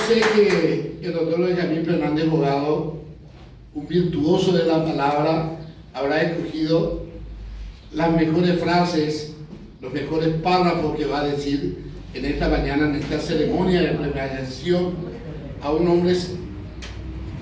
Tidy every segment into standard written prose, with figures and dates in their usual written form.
sé que el doctor Benjamín Fernández Bogado, un virtuoso de la palabra, habrá escogido las mejores frases, los mejores párrafos que va a decir en esta mañana, en esta ceremonia de premiación a un hombre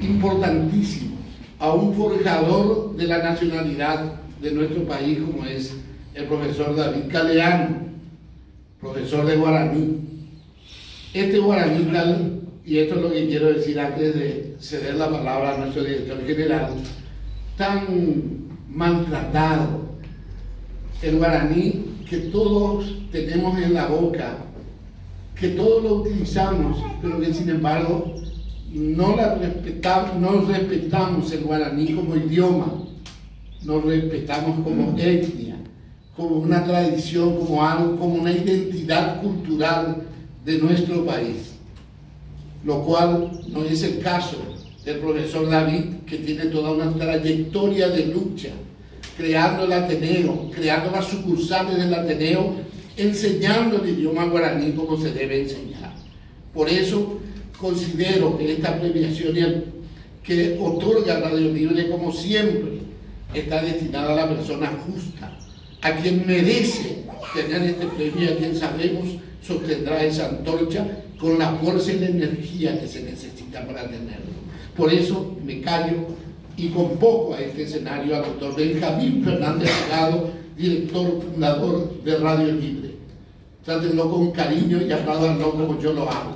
importantísimo, a un forjador de la nacionalidad de nuestro país, como es el profesor David Galeano, profesor de guaraní. Este guaraní tal, y esto es lo que quiero decir antes de ceder la palabra a nuestro director general, tan maltratado, el guaraní que todos tenemos en la boca, que todos lo utilizamos, pero que sin embargo no respetamos el guaraní como idioma, no respetamos como etnia, como una tradición, como algo, como una identidad cultural de nuestro país, lo cual no es el caso del profesor David, que tiene toda una trayectoria de lucha, creando el Ateneo, creando las sucursales del Ateneo, enseñando el idioma guaraní como se debe enseñar. Por eso considero que esta premiación que otorga Radio Libre, como siempre, está destinada a la persona justa, a quien merece tener este premio, a quien sabemos sostendrá esa antorcha con la fuerza y la energía que se necesita para tenerlo. Por eso me callo y convoco a este escenario al doctor Benjamín Fernández Bogado, director fundador de Radio Libre. Trátenlo con cariño y apláudanlo como yo lo hago.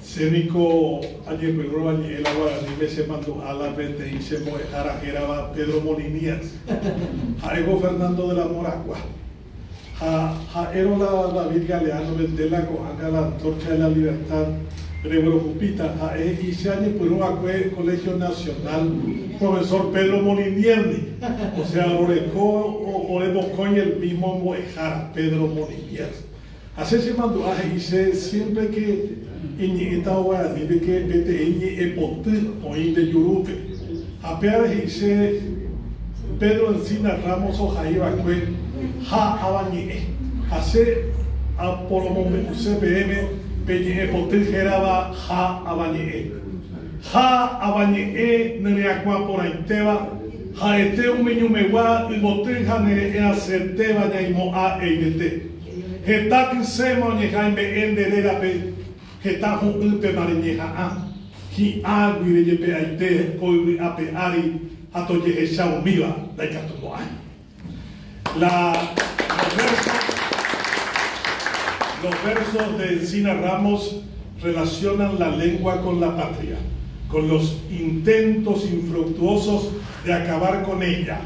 Sénico ayer pero ayer el agua ni se mandó a la vente y se mojara era Pedro Molinías Jaego Fernando de la Moragua era la David Galeano de la Coaga la Antorcha de la Libertad Rebro Jupita y se añe por un Colegio Nacional profesor Pedro Molinieri, o sea oremos con el mismo Moejara Pedro Molinieri. Así se mandó y se siempre que en esta hora vive que vete en epote o en de Yurupe. Apenas dice Pedro Encina Ramos o Jaiba Cue ha abañe. Hace a por lo momento CPM peñe epote geraba ha abañe. Ha abañe nereacua por aiteba. Ha este un meñumewa y boteja nere acerteba yaimo a eidete. Hetakin semo ni jaime enderera pe hetahu upe mariñeja a ki agui yepe aite koi ape ari atoye echao miva daikatumo ai. Los versos de Encina Ramos relacionan la lengua con la patria, con los intentos infructuosos de acabar con ella,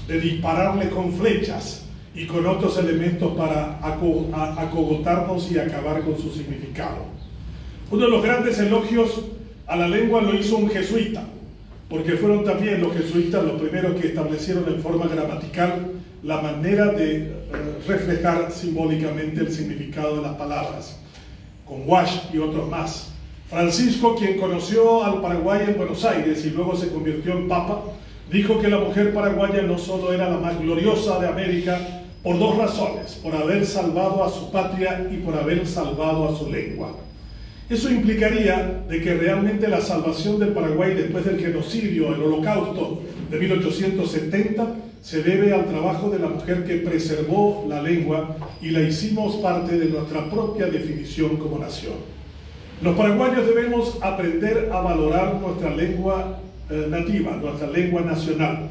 de dispararle con flechas y con otros elementos para acogotarnos y acabar con su significado. Uno de los grandes elogios a la lengua lo hizo un jesuita, porque fueron también los jesuitas los primeros que establecieron en forma gramatical la manera de reflejar simbólicamente el significado de las palabras, con Wash y otros más. Francisco, quien conoció al Paraguay en Buenos Aires y luego se convirtió en papa, dijo que la mujer paraguaya no solo era la más gloriosa de América, por dos razones: por haber salvado a su patria y por haber salvado a su lengua. Eso implicaría de que realmente la salvación del Paraguay después del genocidio, el Holocausto de 1870, se debe al trabajo de la mujer que preservó la lengua y la hicimos parte de nuestra propia definición como nación. Los paraguayos debemos aprender a valorar nuestra lengua nativa, nuestra lengua nacional.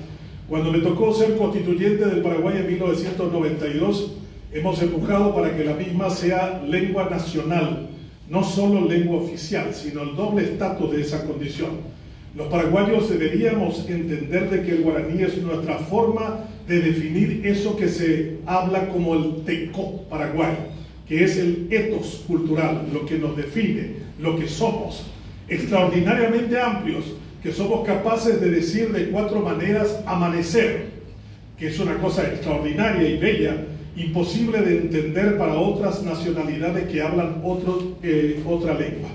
Cuando me tocó ser constituyente del Paraguay en 1992, hemos empujado para que la misma sea lengua nacional, no solo lengua oficial, sino el doble estatus de esa condición. Los paraguayos deberíamos entender de que el guaraní es nuestra forma de definir eso que se habla como el tecó paraguayo, que es el ethos cultural, lo que nos define, lo que somos, extraordinariamente amplios, que somos capaces de decir de 4 maneras amanecer, que es una cosa extraordinaria y bella, imposible de entender para otras nacionalidades que hablan otra lengua.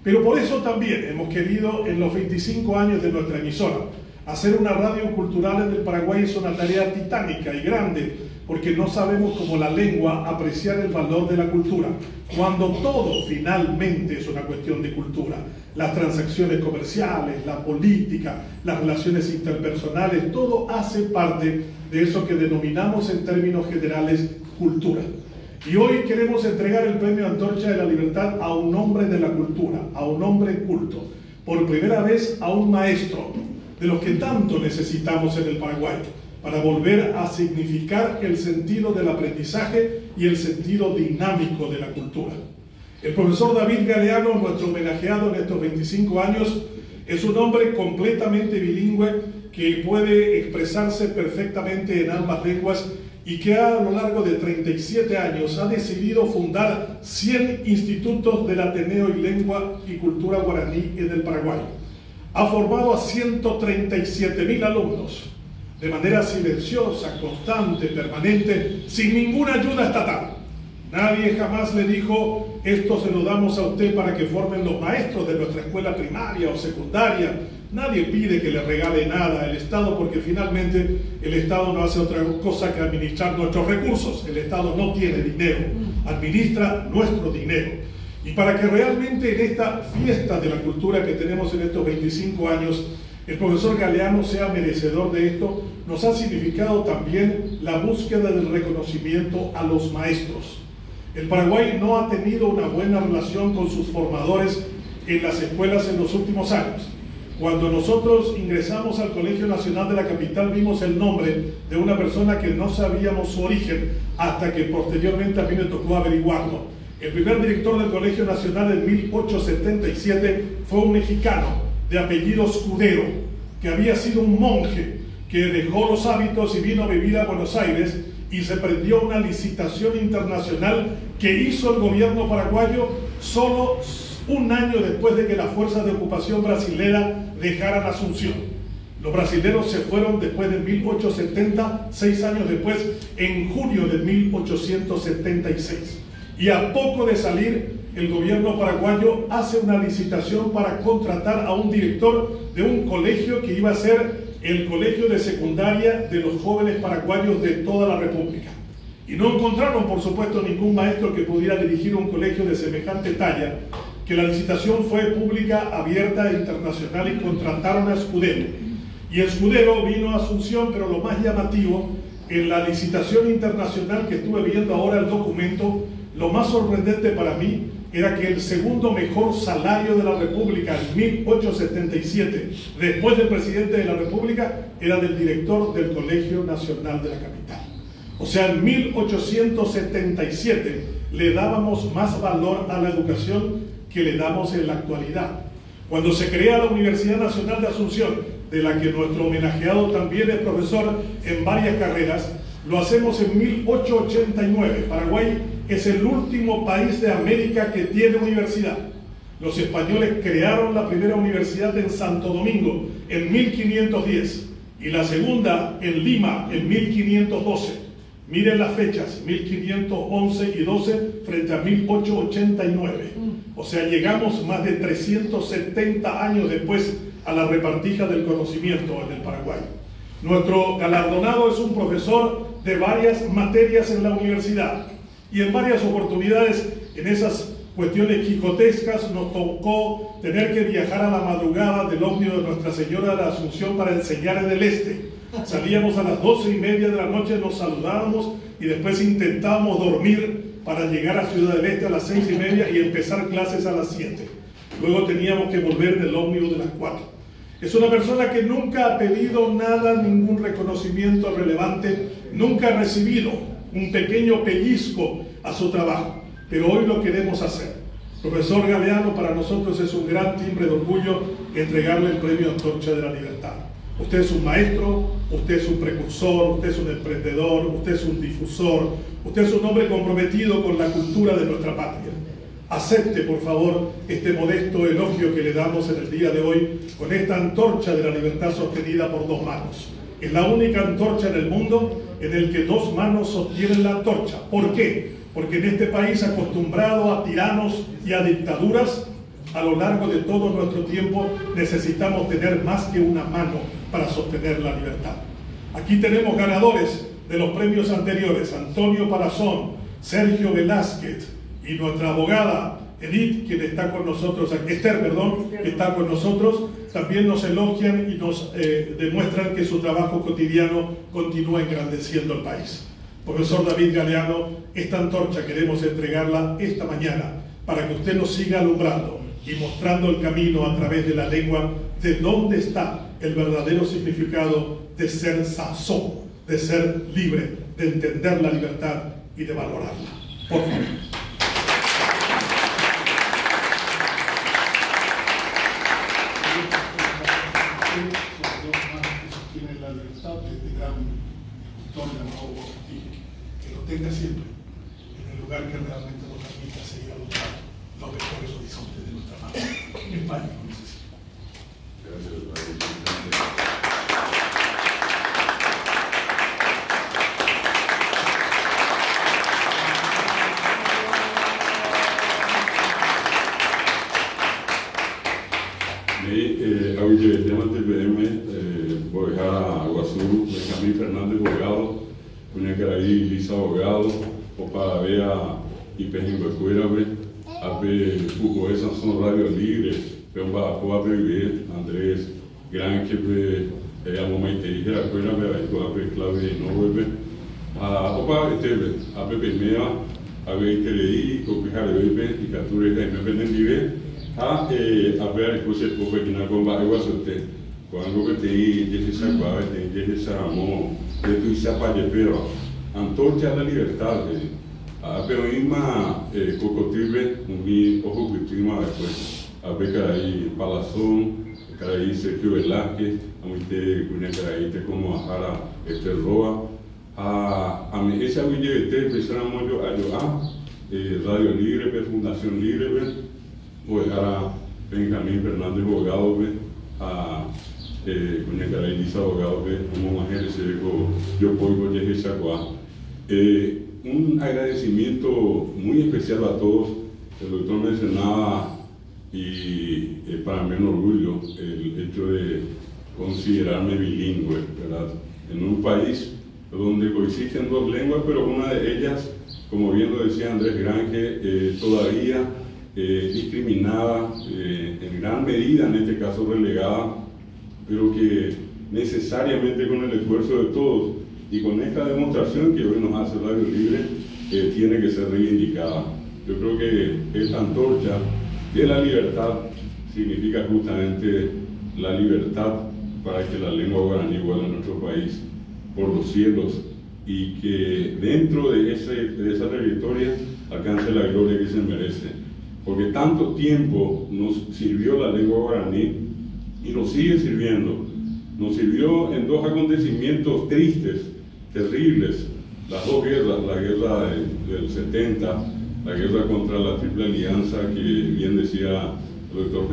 Pero por eso también hemos querido en los 25 años de nuestra emisora Hacer una radio cultural en el Paraguay es una tarea titánica y grande, porque no sabemos como la lengua apreciar el valor de la cultura, cuando todo finalmente es una cuestión de cultura. Las transacciones comerciales, la política, las relaciones interpersonales, todo hace parte de eso que denominamos en términos generales cultura. Y hoy queremos entregar el premio Antorcha de la Libertad a un hombre de la cultura, a un hombre culto, por primera vez a un maestro, de los que tanto necesitamos en el Paraguay, para volver a significar el sentido del aprendizaje y el sentido dinámico de la cultura. El profesor David Galeano, nuestro homenajeado en estos 25 años, es un hombre completamente bilingüe que puede expresarse perfectamente en ambas lenguas y que a lo largo de 37 años ha decidido fundar 100 institutos del Ateneo y Lengua y Cultura Guaraní en el Paraguay. Ha formado a 137.000 alumnos de manera silenciosa, constante, permanente, sin ninguna ayuda estatal. Nadie jamás le dijo, esto se lo damos a usted para que formen los maestros de nuestra escuela primaria o secundaria. Nadie pide que le regale nada al Estado, porque finalmente el Estado no hace otra cosa que administrar nuestros recursos. El Estado no tiene dinero, administra nuestro dinero. Y para que realmente en esta fiesta de la cultura que tenemos en estos 25 años, el profesor Galeano sea merecedor de esto, nos ha significado también la búsqueda del reconocimiento a los maestros. El Paraguay no ha tenido una buena relación con sus formadores en las escuelas en los últimos años. Cuando nosotros ingresamos al Colegio Nacional de la capital, vimos el nombre de una persona que no sabíamos su origen, hasta que posteriormente a mí me tocó averiguarlo. El primer director del Colegio Nacional en 1877 fue un mexicano de apellido Escudero, que había sido un monje que dejó los hábitos y vino a vivir a Buenos Aires, y se prendió una licitación internacional que hizo el gobierno paraguayo solo un año después de que las fuerzas de ocupación brasilera dejaran Asunción. Los brasileros se fueron después de 1870, 6 años después, en junio de 1876. Y a poco de salir, el gobierno paraguayo hace una licitación para contratar a un director de un colegio que iba a ser el colegio de secundaria de los jóvenes paraguayos de toda la República. Y no encontraron, por supuesto, ningún maestro que pudiera dirigir un colegio de semejante talla, que la licitación fue pública, abierta e internacional, y contrataron a Escudero. Y Escudero vino a Asunción, pero lo más llamativo, en la licitación internacional que estuve viendo ahora el documento, lo más sorprendente para mí era que el segundo mejor salario de la República en 1877, después del presidente de la República, era del director del Colegio Nacional de la capital. O sea, en 1877 le dábamos más valor a la educación que le damos en la actualidad. Cuando se crea la Universidad Nacional de Asunción, de la que nuestro homenajeado también es profesor en varias carreras, lo hacemos en 1889. Paraguay es el último país de América que tiene universidad. Los españoles crearon la primera universidad en Santo Domingo en 1510 y la segunda en Lima en 1512. Miren las fechas, 1511 y 12 frente a 1889. O sea, llegamos más de 370 años después a la repartija del conocimiento en el Paraguay. Nuestro galardonado es un profesor de varias materias en la universidad, y en varias oportunidades en esas cuestiones quijotescas nos tocó tener que viajar a la madrugada del ómnibus de Nuestra Señora de la Asunción para enseñar en el este. Salíamos a las 12:30 de la noche, nos saludábamos y después intentábamos dormir para llegar a Ciudad del Este a las 6:30 y empezar clases a las 7. Luego teníamos que volver del ómnibus de las 4. Es una persona que nunca ha pedido nada, ningún reconocimiento relevante, nunca ha recibido un pequeño pellizco a su trabajo, pero hoy lo queremos hacer. Profesor Galeano, para nosotros es un gran timbre de orgullo entregarle el premio Antorcha de la Libertad. Usted es un maestro, usted es un precursor, usted es un emprendedor, usted es un difusor, usted es un hombre comprometido con la cultura de nuestra patria. Acepte, por favor, este modesto elogio que le damos en el día de hoy con esta antorcha de la libertad sostenida por 2 manos. Es la única antorcha en el mundo en el que 2 manos sostienen la antorcha. ¿Por qué? Porque en este país acostumbrado a tiranos y a dictaduras, a lo largo de todo nuestro tiempo necesitamos tener más que una mano para sostener la libertad. Aquí tenemos ganadores de los premios anteriores: Antonio Palazón, Sergio Velázquez y nuestra abogada Edith, quien está con nosotros, Esther, perdón, que está con nosotros. También nos elogian y nos demuestran que su trabajo cotidiano continúa engrandeciendo el país. Profesor David Galeano, esta antorcha queremos entregarla esta mañana para que usted nos siga alumbrando y mostrando el camino a través de la lengua de dónde está el verdadero significado de ser sazón, de ser libre, de entender la libertad y de valorarla. Por favor. Que lo tenga siempre en el lugar que realmente nos permita seguir adoptando los mejores horizontes de nuestra mano. España lo necesita. Hoy el tema del TPM, Bojara Aguazú, Benjamín Fernández, abogado, Uñacaraí, Lisa, abogado, Oparabea y Pejimbecuera, Ape Pujoe, Sansón, Radio Libre, Pembacoa, Bebé, Andrés, Gran, que Amomaite, Heracuera, Ape Clave, no bebé, Opa, Ape Pemea, Ape Quereí, Copijare, Bebé, y Cature, Jaime Benendive, a ver cosas poco que no comba igual sote cuando que te dice sacaba te dice saramo de tu sapa de pero antorcha la libertad a pero ima cocotibe mi ojo que tima después a ver ahí Palazón ahí Sergio Velázquez a mí una caraíte como ajara roa a mí esa video te empezamos yo Radio Libre Fundación Libre pues ahora Benjamín Fernández, abogado, a Uñacaraí, Lisa, abogado, como mujer se dijo, yo puedo un agradecimiento muy especial a todos. El doctor mencionaba, y para mí un orgullo, el hecho de considerarme bilingüe, ¿verdad? En un país donde coexisten dos lenguas, pero una de ellas, como bien lo decía Andrés Granje, todavía discriminada, en gran medida, en este caso relegada, pero que necesariamente con el esfuerzo de todos y con esta demostración que hoy nos hace Radio Libre, tiene que ser reivindicada. Yo creo que esta antorcha de la libertad significa justamente la libertad para que la lengua guaraní vuela en nuestro país por los cielos y que dentro de esa trayectoria alcance la gloria que se merece. Porque tanto tiempo nos sirvió la lengua guaraní y nos sigue sirviendo. Nos sirvió en dos acontecimientos tristes, terribles, las dos guerras, la guerra del 70, la guerra contra la Triple Alianza, que bien decía el doctor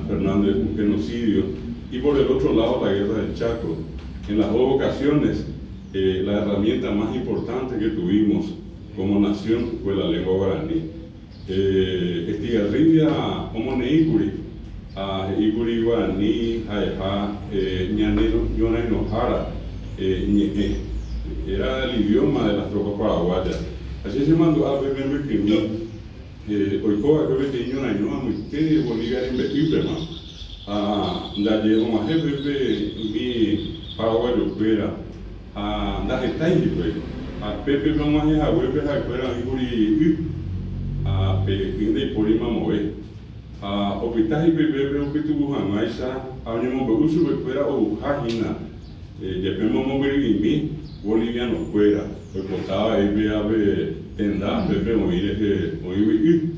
Fernández, un genocidio, y por el otro lado la guerra del Chaco. En las dos ocasiones, la herramienta más importante que tuvimos como nación fue la lengua guaraní. Estigarribia como neikuri ikuri guaraní jaeja ñanero yona enojara era el idioma de las tropas paraguayas. Así se mandó a ver en Bequimí oikoa que vete ñona ñona muite Bolívar en Bequimí la llevo más jefe mi paraguayo fuera la gestaña a Pepe vamos a vuelve a fuera ikuri de Polima Moe. Opitaji Pepe, Opitu Hamaisa, Aunimo Begusu fuera o Hajina, Yapemo Mogri, Boliviano fuera, Opotaba, Ebe, Tenda, Pepe, Moire, Moibi,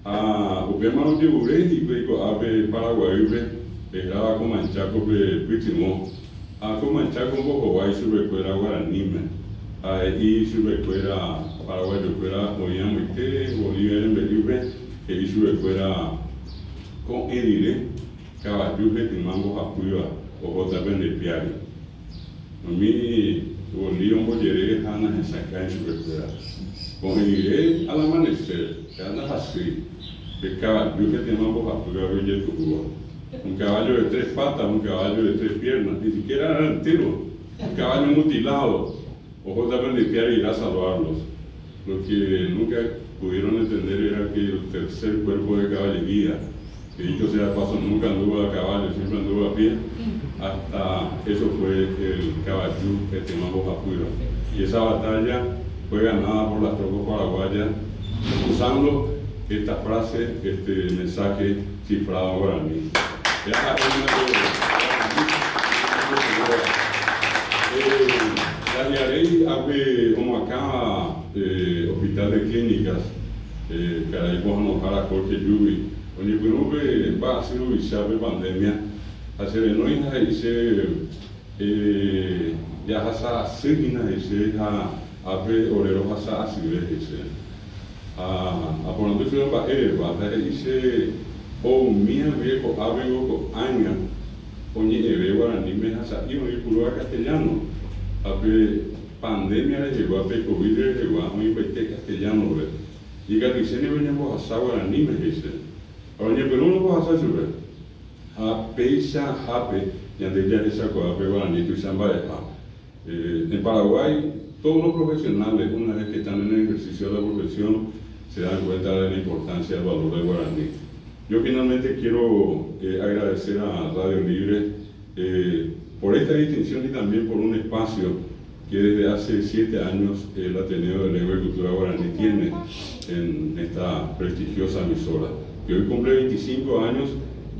Opema no Tiburé y Peco Ave Paraguay, graba con Manchaco, Pitimo, con Manchaco, Bohawai, sube fuera Guaranime, y sube fuera Paraguayo fuera Moyamo y Tere, Bolívar en Belibre, que sube fuera con Edile, Caballuje, Timango, Japuiva, o Jota Bendepiari. A mí, Bolívar, Bolleré, Hanna, en Sacay, sube fuera. Con Edile al amanecer, que andas así. el caballo que tenemos un caballo de 3 patas, un caballo de 3 piernas, ni siquiera era entero, un caballo mutilado. Ojo también de que irá a salvarlos. Lo que nunca pudieron entender era que el tercer cuerpo de caballería, que dicho sea paso, nunca anduvo a caballo, siempre anduvo a pie, hasta eso fue el caballú que tenemos a Pura. Y esa batalla fue ganada por las tropas paraguayas usando esta frase, este mensaje cifrado guaraní. La Yarey abre como acá hospital de clínicas, que ahí podemos enojar a Jorge Yubi. Oye, pues va a ser un de pandemia. Hacer en hoy ya hasa signa ese abre oreros hasa así ese. A por donde fue va dice o mía viejo abrigo aña. Oye, eve guaraní me hasa y oye puro castellano. Ape pandemia le llegó, ape COVID le llegó, a mí pete castellano, ¿verdad? Y que dicen que veníamos a saber ni me dice. Ahora pero no vas a hacer, ¿verdad? Ape esa ape, ya de ya esa cosa, ape guaraní tu samba. En Paraguay, todos los profesionales, una vez que están en el ejercicio de la profesión, se dan cuenta de la importancia del valor del guaraní. Yo finalmente quiero agradecer a Radio Libre por esta distinción y también por un espacio que desde hace 7 años el Ateneo de Lengua y Cultura Guaraní tiene en esta prestigiosa emisora, que hoy cumple 25 años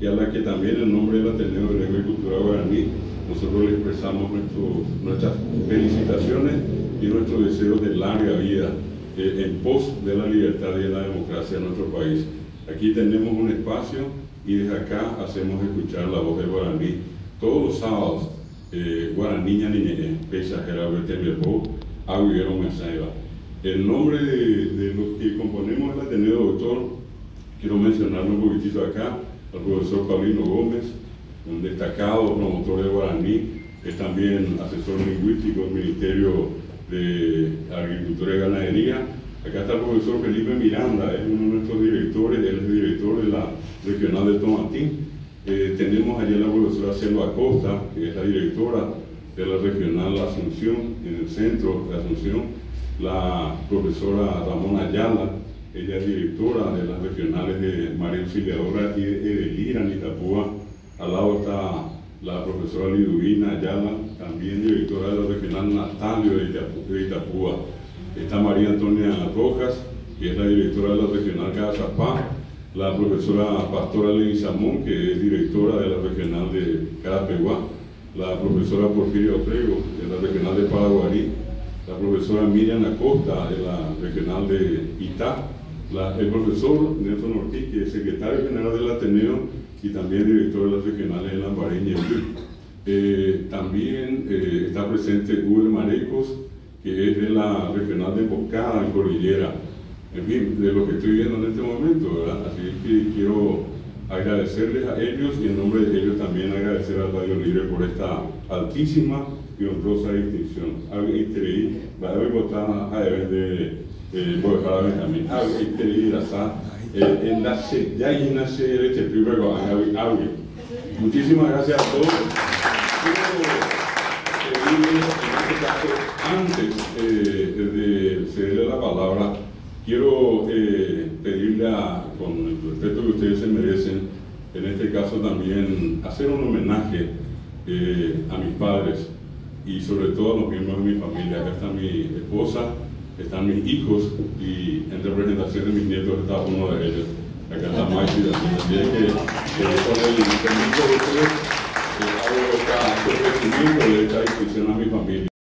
y a la que también en nombre del Ateneo de Lengua y Cultura Guaraní nosotros le expresamos nuestras felicitaciones y nuestros deseos de larga vida en pos de la libertad y de la democracia en nuestro país. Aquí tenemos un espacio y desde acá hacemos escuchar la voz del guaraní todos los sábados. Guaraní niñe pesajera vertebro aguero mesaiva. El nombre de los que componemos el Ateneo, doctor, quiero mencionarlo un poquitito acá, al profesor Paulino Gómez, un destacado promotor de guaraní, es también asesor lingüístico del Ministerio de Agricultura y Ganadería. Acá está el profesor Felipe Miranda, es uno de nuestros directores, él es director de la regional de Tomatín. Tenemos allá la profesora Selva Acosta, que es la directora de la regional Asunción, en el centro de Asunción, la profesora Ramona Ayala, ella es directora de las regionales de María Auxiliadora y de Lira, en Itapúa. Al lado está la profesora Liduvina Ayala, también directora de la regional Natalio de Itapúa. Está María Antonia Rojas, que es la directora de la regional Cazapá, la profesora Pastora Leguizamón, que es directora de la regional de Carapeguá, la profesora Porfiria Otrego, de la regional de Paraguarí, la profesora Miriam Acosta, de la regional de Itá, el profesor Nelson Ortiz, que es secretario general del Ateneo y también director de las regionales de Lambareña. También está presente Hugo Marecos, que es de la regional de Emboscada, en Cordillera. En fin, de lo que estoy viendo en este momento, ¿verdad? Así que quiero agradecerles a ellos y en nombre de ellos también agradecer a Radio Libre por esta altísima y honrosa distinción. Algo increíble, va a votar a Benjamín, algo increíble, en la ya y nace el primero algo. Muchísimas gracias a todos. Antes de cederle la palabra, quiero pedirle, con el respeto que ustedes se merecen, en este caso también hacer un homenaje a mis padres y sobre todo a los miembros de mi familia. Acá está mi esposa, están mis hijos y en representación de mis nietos está uno de ellos. Acá está Maite, así que con el permiso de ustedes hago este reconocimiento de esta distinción a mi familia.